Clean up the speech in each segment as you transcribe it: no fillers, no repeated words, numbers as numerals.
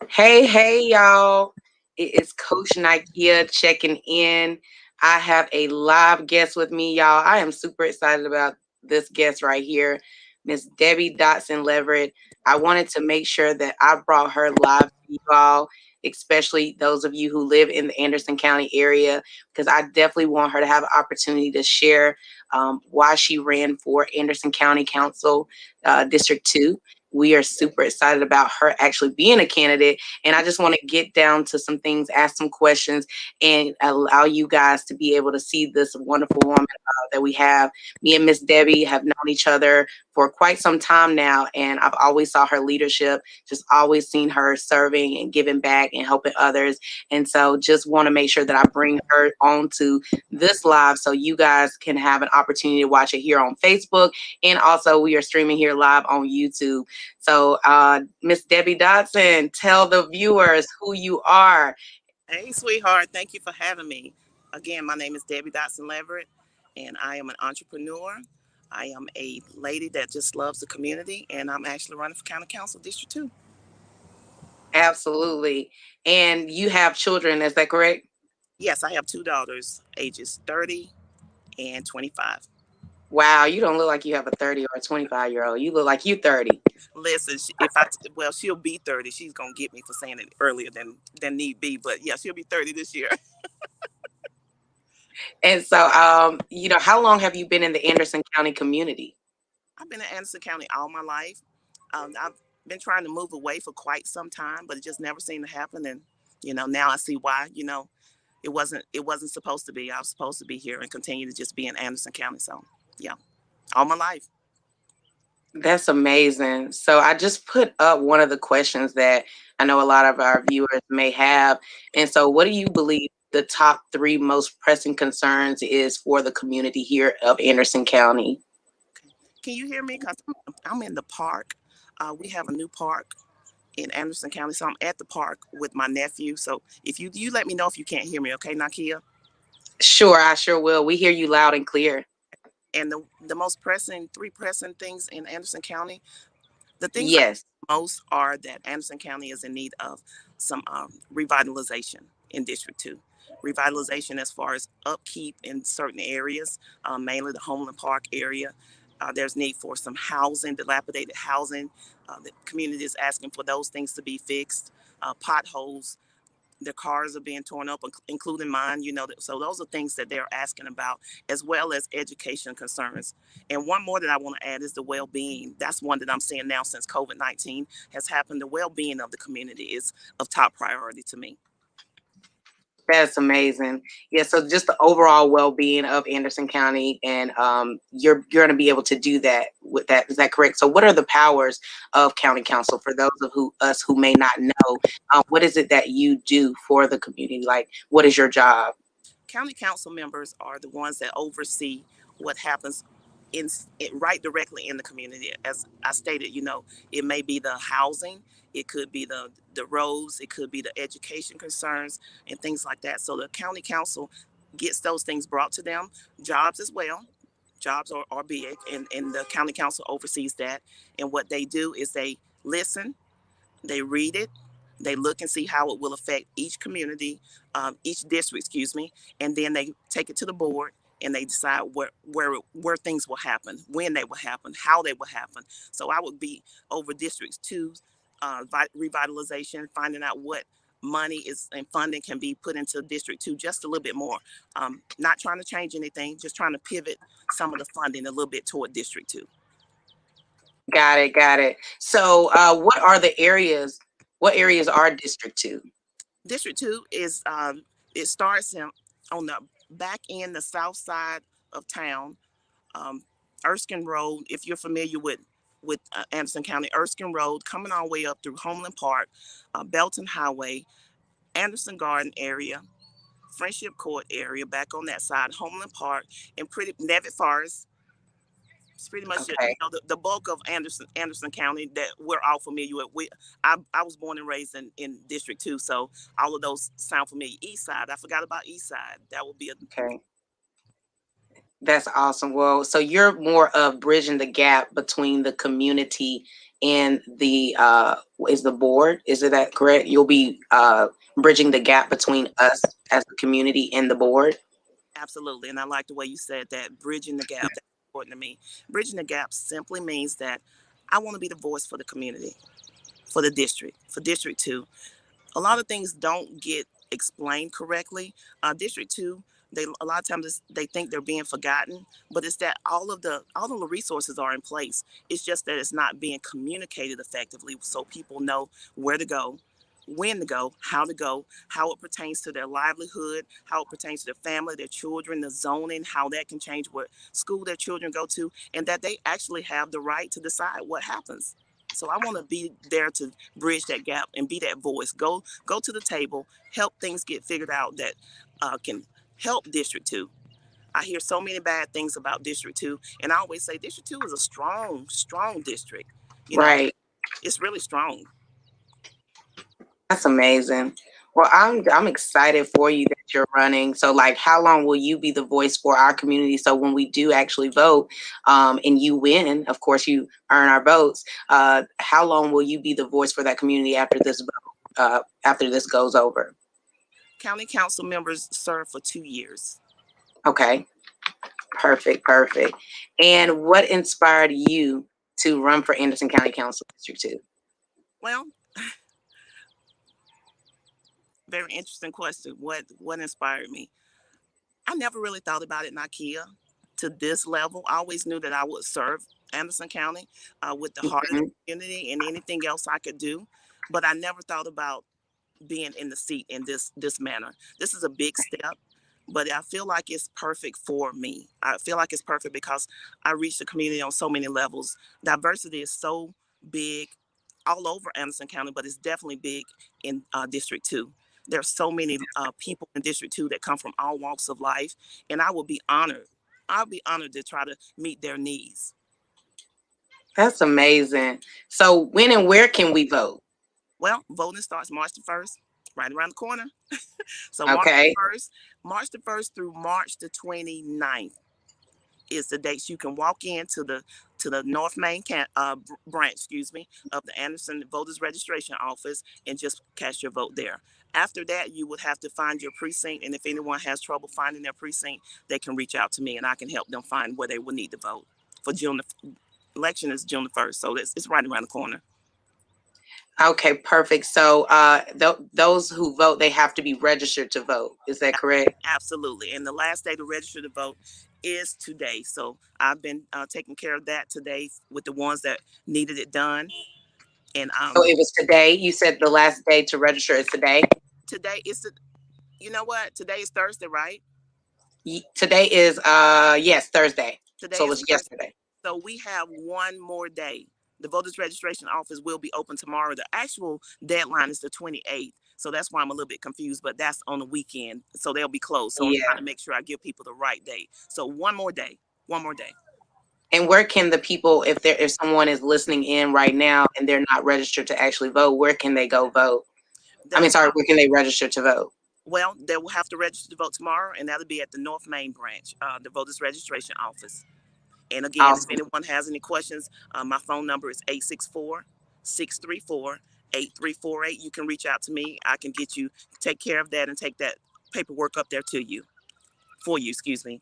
Hey, y'all. It is Coach Nykia checking in. I have a live guest with me, y'all. I am super excited about this guest right here, Miss Debbie Dotson-Leverette. I wanted to make sure that I brought her live to you all, especially those of you who live in the Anderson County area, because I definitely want her to have an opportunity to share why she ran for Anderson County Council District 2. We are super excited about her actually being a candidate. And I just want to get down to some things, ask some questions, and allow you guys to be able to see this wonderful woman that we have. Me and Miss Debbie have known each other for quite some time now, and I've always saw her leadership, just always seen her serving and giving back and helping others. And so just want to make sure that I bring her on to this live so you guys can have an opportunity to watch it here on Facebook. And also we are streaming here live on YouTube. So, Miss Debbie Dotson, tell the viewers who you are. Hey, sweetheart. Thank you for having me. Again, my name is Debbie Dotson-Leverette, and I am an entrepreneur. I am a lady that just loves the community, and I'm actually running for County Council District 2. Absolutely. And you have children, is that correct? Yes, I have two daughters, ages 30 and 25. Wow, you don't look like you have a 30 or a 25-year-old. You look like you 30. Listen, well, she'll be 30. She's going to get me for saying it earlier than need be, but yeah, she'll be 30 this year. And so, how long have you been in the Anderson County community? I've been in Anderson County all my life. I've been trying to move away for quite some time, but it just never seemed to happen. And now I see why. It wasn't supposed to be. I was supposed to be here and continue to just be in Anderson County. So yeah, all my life. That's amazing. So I just put up one of the questions that I know a lot of our viewers may have. And so what do you believe the top three most pressing concerns is for the community here of Anderson County? Okay. Can you hear me? Cause I'm in the park. We have a new park in Anderson County, so I'm at the park with my nephew. So if you let me know if you can't hear me, okay, Nakia? Sure, I sure will. We hear you loud and clear. And the most pressing three pressing things in Anderson County, the things I Yes. most are that Anderson County is in need of some revitalization in District 2. Revitalization as far as upkeep in certain areas, mainly the Homeland Park area. There's need for some housing, dilapidated housing. The community is asking for those things to be fixed. Potholes, their cars are being torn up, including mine. So those are things that they're asking about, as well as education concerns. And one more that I want to add is the well-being. That's one that I'm seeing now since COVID-19 has happened. The well-being of the community is of top priority to me. That's amazing. Yeah, so just the overall well-being of Anderson County, and you're going to be able to do that with that. Is that correct? So, what are the powers of county council for those of us who may not know? What is it that you do for the community? Like, what is your job? County council members are the ones that oversee what happens right directly in the community. As I stated, it may be the housing, it could be the roads, it could be the education concerns and things like that. So the county council gets those things brought to them. Jobs as well. Jobs are big, and the county council oversees that. And what they do is they listen, they read it, they look and see how it will affect each community, each district, excuse me, and then they take it to the board and they decide where things will happen, when they will happen, how they will happen. So I would be over districts two, revitalization, finding out what money is and funding can be put into District 2 just a little bit more. Not trying to change anything, just trying to pivot some of the funding a little bit toward District 2. Got it, got it. So, what are the areas? What areas are District Two? District 2 is it starts on the back end, the south side of town, um, Erskine Road. If you're familiar with Anderson County, Erskine Road, coming all the way up through Homeland Park, Belton Highway, Anderson Garden area, Friendship Court area, back on that side, Homeland Park, and pretty Nevitt Forest. It's pretty much Okay. the bulk of Anderson County that we're all familiar with. I was born and raised in District 2, so all of those sound familiar. East Side, I forgot about East Side. That would be a Okay. That's awesome. Well, so you're more of bridging the gap between the community and the is the board. Is it that correct? You'll be bridging the gap between us as the community and the board. Absolutely. And I like the way you said that, bridging the gap. That's important to me. Bridging the gap simply means that I want to be the voice for the community, for the district, for District 2. A lot of things don't get explained correctly. District 2, they a lot of times they think they're being forgotten, but it's that all of the resources are in place. It's just that it's not being communicated effectively, so people know where to go, when to go, how it pertains to their livelihood, how it pertains to their family, their children, the zoning, how that can change what school their children go to, and that they actually have the right to decide what happens. So I want to be there to bridge that gap and be that voice. Go to the table, help things get figured out that can help District 2. I hear so many bad things about District 2, and I always say District 2 is a strong, strong district. You know, Right. it's really strong. That's amazing. Well, I'm excited for you that you're running. So, like, how long will you be the voice for our community? So when we do actually vote, and you win, of course, you earn our votes. How long will you be the voice for that community after this vote? After this goes over? County council members serve for 2 years. Okay, perfect, perfect. And what inspired you to run for Anderson County Council District 2? Well, very interesting question. What inspired me? I never really thought about it, Nykia, to this level. I always knew that I would serve Anderson County with the heart of the Mhm. community and anything else I could do, but I never thought about being in the seat in this manner. This is a big step, but I feel like it's perfect for me. I feel like it's perfect because I reach the community on so many levels. Diversity is so big all over Anderson County, but it's definitely big in District 2. There's so many people in District 2 that come from all walks of life, and I will be honored. I'll be honored to try to meet their needs. That's amazing. So when and where can we vote? Well, voting starts March the 1st, right around the corner. So Okay. March the 1st through March the 29th is the dates you can walk into the North Main branch, of the Anderson Voters Registration Office and just cast your vote there. After that, you would have to find your precinct, and if anyone has trouble finding their precinct, they can reach out to me, and I can help them find where they will need to vote. For June, the election is June the 1st, so it's right around the corner. Okay, perfect. So those who vote, they have to be registered to vote. Is that correct? Absolutely. And the last day to register to vote is today. So I've been taking care of that today with the ones that needed it done. And So it was today. You said the last day to register is today. today is the, you know what? Today is Thursday, right? Today is yes, Thursday. Today So it is was Thursday. yesterday. So we have one more day. The voters registration office will be open tomorrow. The actual deadline is the 28th. So that's why I'm a little bit confused, but that's on the weekend. So they'll be closed. So I'm trying Yeah. to make sure I give people the right date. So one more day. One more day. And where can the people, if someone is listening in right now and they're not registered to actually vote, where can they go vote? I mean, They'll sorry, where can they register to vote? Well, they will have to register to vote tomorrow, and that'll be at the North Main branch, the voters registration office. And again, if Awesome. anyone has any questions, my phone number is 864-634-8348. You can reach out to me. I can take care of that and take that paperwork up there for you, excuse me.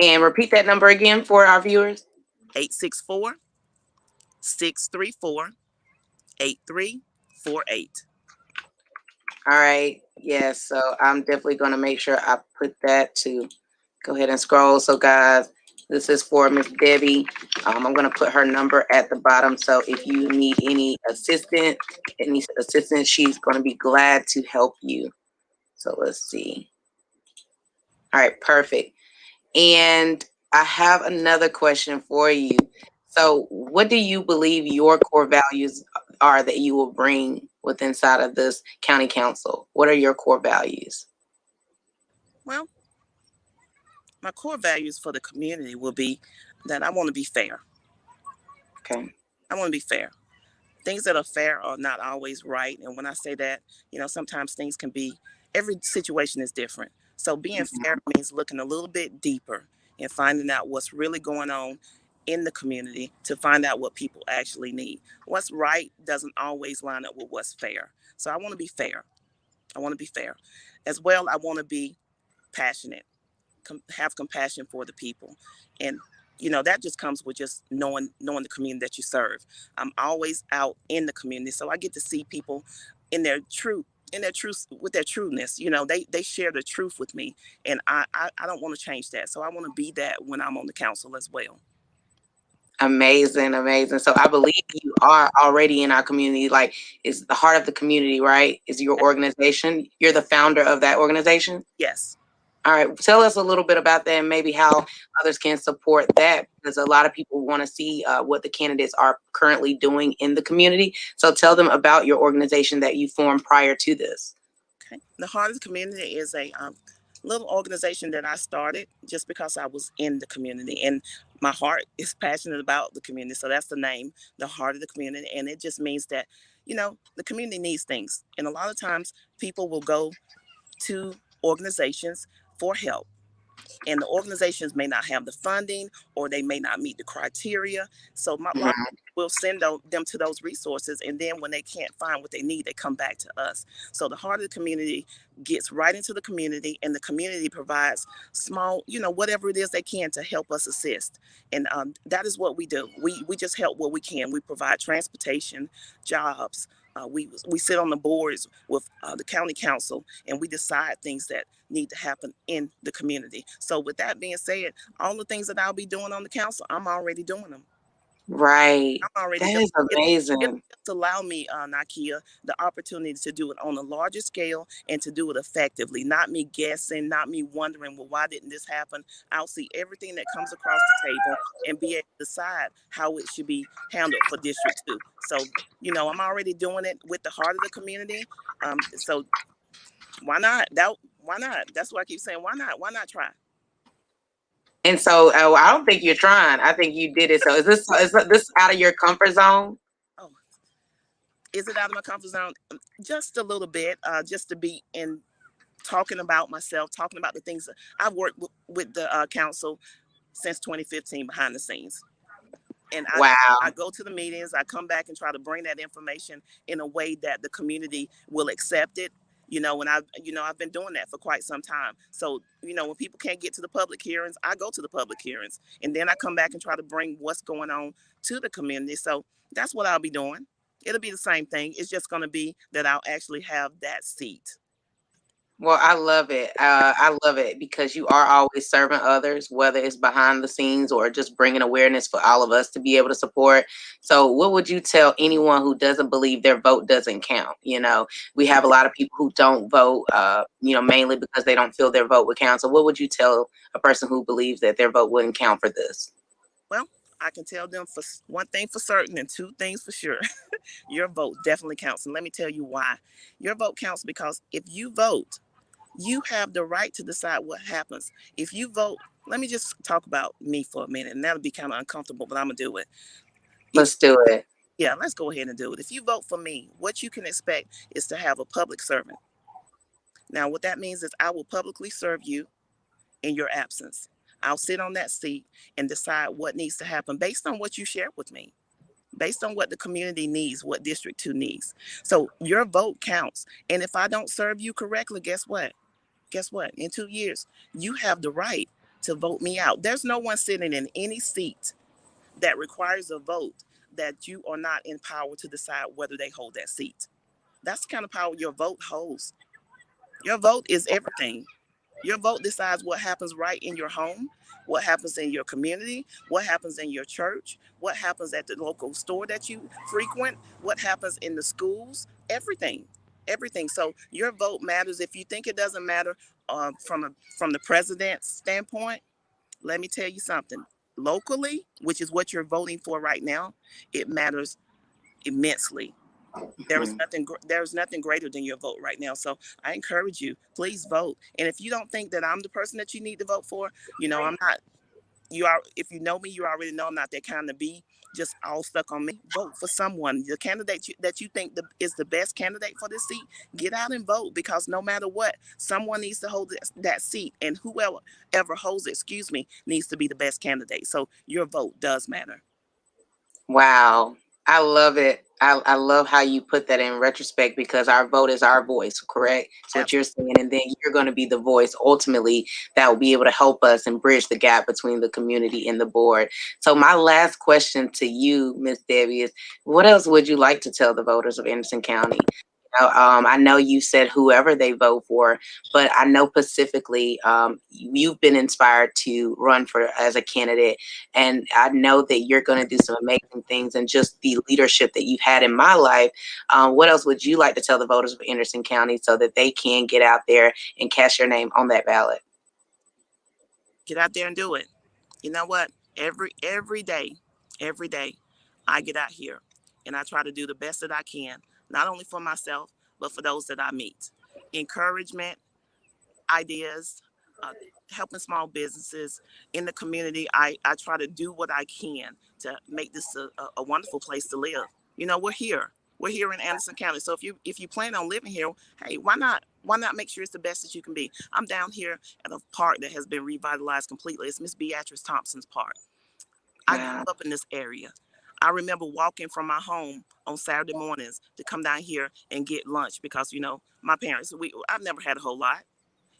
And repeat that number again for our viewers. 864-634-8348. All right. Yes. So I'm definitely going to make sure I put that to go ahead and scroll. So, guys, this is for Miss Debbie. I'm going to put her number at the bottom. So if you need any assistance, she's going to be glad to help you. So let's see. All right. Perfect. And I have another question for you. So, what do you believe your core values are that you will bring with inside of this county council? What are your core values? Well, my core values for the community will be that I want to be fair. Okay. I want to be fair. Things that are fair are not always right. And when I say that, sometimes things can be, every situation is different. So being Mhm. fair means looking a little bit deeper and finding out what's really going on in the community to find out what people actually need. What's right doesn't always line up with what's fair. So I want to be fair. I want to be fair. As well, I want to be passionate, have compassion for the people. And that just comes with just knowing the community that you serve. I'm always out in the community, so I get to see people in their truth, with their trueness. They share the truth with me, and I don't want to change that. So I want to be that when I'm on the council as well. Amazing, amazing. So I believe you are already in our community. Like, it's the heart of the community, right? Is your organization? You're the founder of that organization. Yes. All right. Tell us a little bit about that and maybe how others can support that, because a lot of people want to see what the candidates are currently doing in the community. So tell them about your organization that you formed prior to this. Okay. The Heart of the Community is a little organization that I started just because I was in the community, and my heart is passionate about the community. So that's the name, the Heart of the Community. And it just means that, the community needs things. And a lot of times people will go to organizations for help, and the organizations may not have the funding, or they may not meet the criteria. So a lot of Mhm. will send them to those resources, and then when they can't find what they need, they come back to us. So the Heart of the Community gets right into the community, and the community provides small, whatever it is they can to help us assist. And that is what we do. We just help what we can. We provide transportation, jobs. We sit on the boards with the county council, and we decide things that need to happen in the community. So with that being said, all the things that I'll be doing on the council, I'm already doing them. Right. I'm already That doing is it. amazing. Just allow me, Nykia, the opportunity to do it on a larger scale and to do it effectively. Not me guessing, not me wondering, well, why didn't this happen? I'll see everything that comes across the table and be able to decide how it should be handled for District 2. So, I'm already doing it with the Heart of the Community. So why not? Why not? That's what I keep saying. Why not? Why not try? And so I don't think you're trying. I think you did it. So is this out of your comfort zone? Oh, is it out of my comfort zone? Just a little bit, just to be in talking about myself, talking about the things that I've worked with the council since 2015 behind the scenes. And I Wow. go to the meetings, I come back and try to bring that information in a way that the community will accept it. And I've been doing that for quite some time. So, when people can't get to the public hearings, I go to the public hearings, and then I come back and try to bring what's going on to the community. So that's what I'll be doing. It'll be the same thing. It's just going to be that I'll actually have that seat. Well, I love it. I love it because you are always serving others, whether it's behind the scenes or just bringing awareness for all of us to be able to support. So, what would you tell anyone who doesn't believe their vote doesn't count? We have a lot of people who don't vote, mainly because they don't feel their vote would count. So, what would you tell a person who believes that their vote wouldn't count for this? Well, I can tell them for one thing for certain and two things for sure. Your vote definitely counts. And let me tell you why. Your vote counts because if you vote, you have the right to decide what happens. If you vote, let me just talk about me for a minute, and that'll be kind of uncomfortable, but I'm going to do it. If Let's do it. Yeah, let's go ahead and do it. If you vote for me, what you can expect is to have a public servant. Now, what that means is I will publicly serve you in your absence. I'll sit on that seat and decide what needs to happen based on what you share with me, based on what the community needs, what District 2 needs. So your vote counts. And if I don't serve you correctly, guess what? Guess what? In 2 years, you have the right to vote me out. There's no one sitting in any seat that requires a vote that you are not in power to decide whether they hold that seat. That's the kind of power your vote holds. Your vote is everything. Your vote decides what happens right in your home, what happens in your community, what happens in your church, what happens at the local store that you frequent, what happens in the schools, everything. Everything. So your vote matters. If you think it doesn't matter from the president's standpoint, let me tell you something. Locally, which is what you're voting for right now, it matters immensely. Mhm. There's nothing greater than your vote right now. So I encourage you, please vote. And if you don't think that I'm the person that you need to vote for, I'm not. if you know me, you already know I'm not that kind of be just all stuck on me. Vote for someone. The candidate that you think is the best candidate for this seat. Get out and vote, because no matter what, someone needs to hold that seat, and whoever ever holds it, needs to be the best candidate. So your vote does matter. Wow. I love it. I love how you put that in retrospect, because our vote is our voice, correct? It's what you're saying. And then you're going to be the voice ultimately that will be able to help us and bridge the gap between the community and the board. So my last question to you, Miss Debbie, is what else would you like to tell the voters of Anderson County? I know you said whoever they vote for, but I know specifically you've been inspired to run for as a candidate, and I know that you're going to do some amazing things. And just the leadership that you've had in my life, what else would you like to tell the voters of Anderson County so that they can get out there and cast your name on that ballot? Get out there and do it. You know what? Every day, I get out here and I try to do the best that I can, not only for myself, but for those that I meet. Encouragement, ideas, uh, helping small businesses in the community. I try to do what I can to make this a wonderful place to live. You know, we're here. We're here in Anderson County. So if you plan on living here, hey, why not make sure it's the best that you can be? I'm down here at a park that has been revitalized completely. It's Miss Beatrice Thompson's Park. I grew Wow. up in this area. I remember walking from my home on Saturday mornings to come down here and get lunch, because my parents, I've never had a whole lot.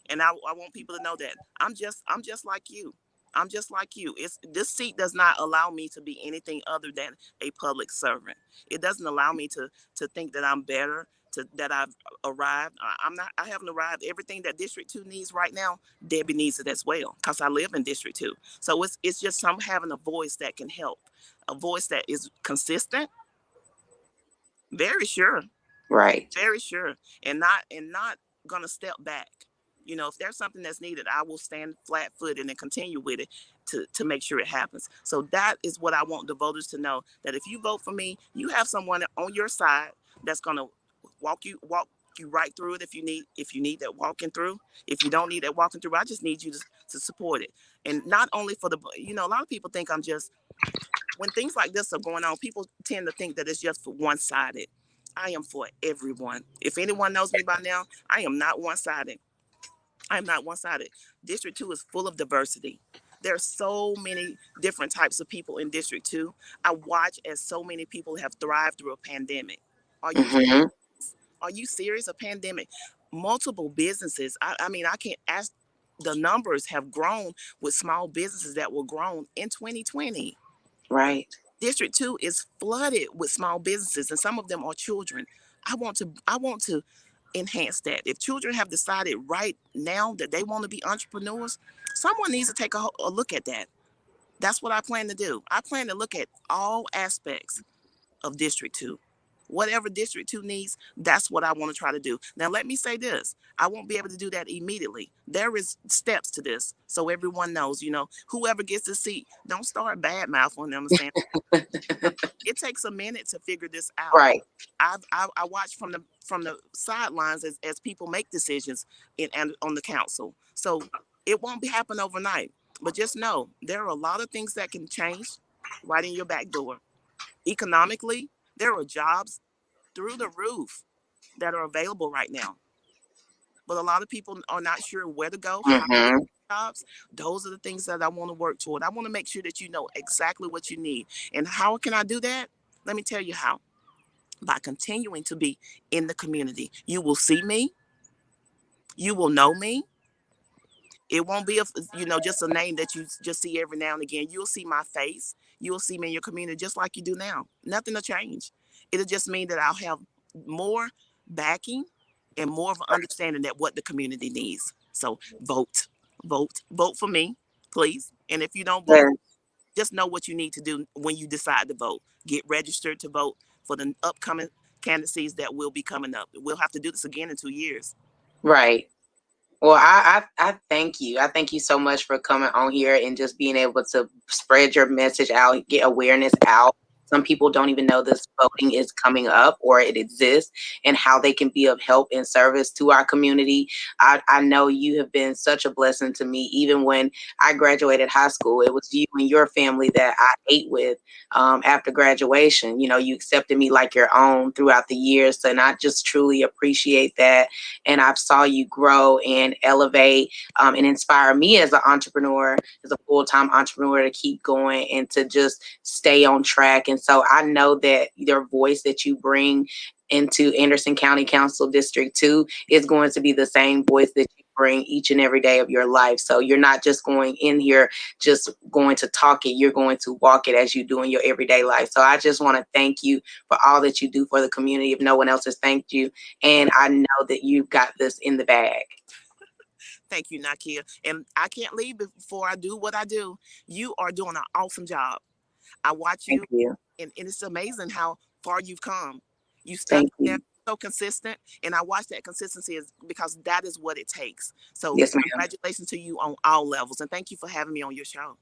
And I want people to know that I'm just like you. I'm just like you. This seat does not allow me to be anything other than a public servant. It doesn't allow me to think that I'm better, that I've arrived. I'm not. I haven't arrived. Everything that District 2 needs right now, Debbie needs it as well, because I live in District 2. So it's just some having a voice that can help, a voice that is consistent, very sure, Right. very sure, and not gonna step back. If there's something that's needed, I will stand flat footed and continue with it to make sure it happens. So that is what I want the voters to know, that if you vote for me, you have someone on your side that's gonna walk you right through it. If you need that walking through. If you don't need that walking through, I just need you to support it. And not only for a lot of people think I'm just, when things like this are going on, people tend to think that it's just for one sided. I am for everyone. If anyone knows me by now, I am not one sided. I am not one sided. District 2 is full of diversity. There are so many different types of people in District 2. I watch as so many people have thrived through a pandemic. Are you Mm-hmm. are you serious? A pandemic, multiple businesses. I mean, I can't ask. The numbers have grown with small businesses that were grown in 2020. Right. District 2 is flooded with small businesses, and some of them are children. I want to enhance that. If children have decided right now that they want to be entrepreneurs, someone needs to take a look at that. That's what I plan to do. I plan to look at all aspects of District 2. Whatever District 2 needs, that's what I want to try to do. Now, let me say this. I won't be able to do that immediately. There is steps to this. So everyone knows, whoever gets the seat, don't start bad mouthing them and saying, it takes a minute to figure this out. Right. I watch from the sidelines as people make decisions and on the council. So it won't be happen overnight. But just know there are a lot of things that can change right in your back door. Economically, there are jobs through the roof that are available right now. But a lot of people are not sure where to go, how to get Mm-hmm. jobs. Those are the things that I want to work toward. I want to make sure that you know exactly what you need. And how can I do that? Let me tell you how. By continuing to be in the community. You will see me, you will know me. It won't be just a name that you just see every now and again. You'll see my face. You'll see me in your community just like you do now. Nothing will change. It'll just mean that I'll have more backing and more of an understanding that what the community needs. So vote for me, please. And if you don't vote, Yeah. just know what you need to do when you decide to vote. Get registered to vote for the upcoming candidacies that will be coming up. We'll have to do this again in 2 years. Right. Well, I thank you. I thank you so much for coming on here and just being able to spread your message out, get awareness out Some people don't even know this voting is coming up or it exists and how they can be of help and service to our community. I know you have been such a blessing to me. Even when I graduated high school, it was you and your family that I ate with after graduation. You accepted me like your own throughout the years, and I just truly appreciate that. And I've saw you grow and elevate and inspire me as an entrepreneur, as a full-time entrepreneur, to keep going and to just stay on track. And so I know that your voice that you bring into Anderson County Council District 2 is going to be the same voice that you bring each and every day of your life. So you're not just going in here just going to talk it, you're going to walk it as you do in your everyday life. So I just want to thank you for all that you do for the community if no one else has thanked you. And I know that you've got this in the bag. Thank you, Nykia. And I can't leave before I do what I do. You are doing an awesome job. I watch Thank you, you. and it's amazing how far you've come. You stuck Thank there, you. so consistent, and I watch that consistency is because that is what it takes. So Yes, ma'am. congratulations to you on all levels, and thank you for having me on your show.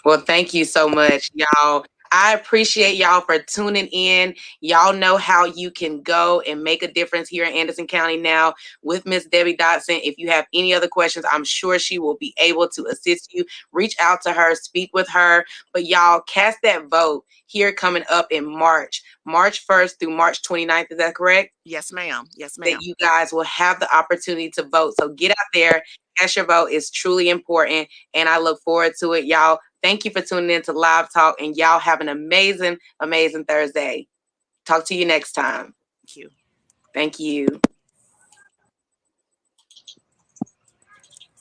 Well, thank you so much, y'all. I appreciate y'all for tuning in. Y'all know how you can go and make a difference here in Anderson County now with Miss Debbie Dotson. If you have any other questions, I'm sure she will be able to assist you. Reach out to her, speak with her. But y'all, cast that vote here coming up in March 1st through March 29th. Is that correct? Yes, ma'am. Yes, ma'am. That you guys will have the opportunity to vote. So get out there, cast your vote. It's truly important, and I look forward to it. Y'all, thank you for tuning in to Live Talk, and y'all have an amazing, amazing Thursday. Talk to you next time. Thank you. Thank you.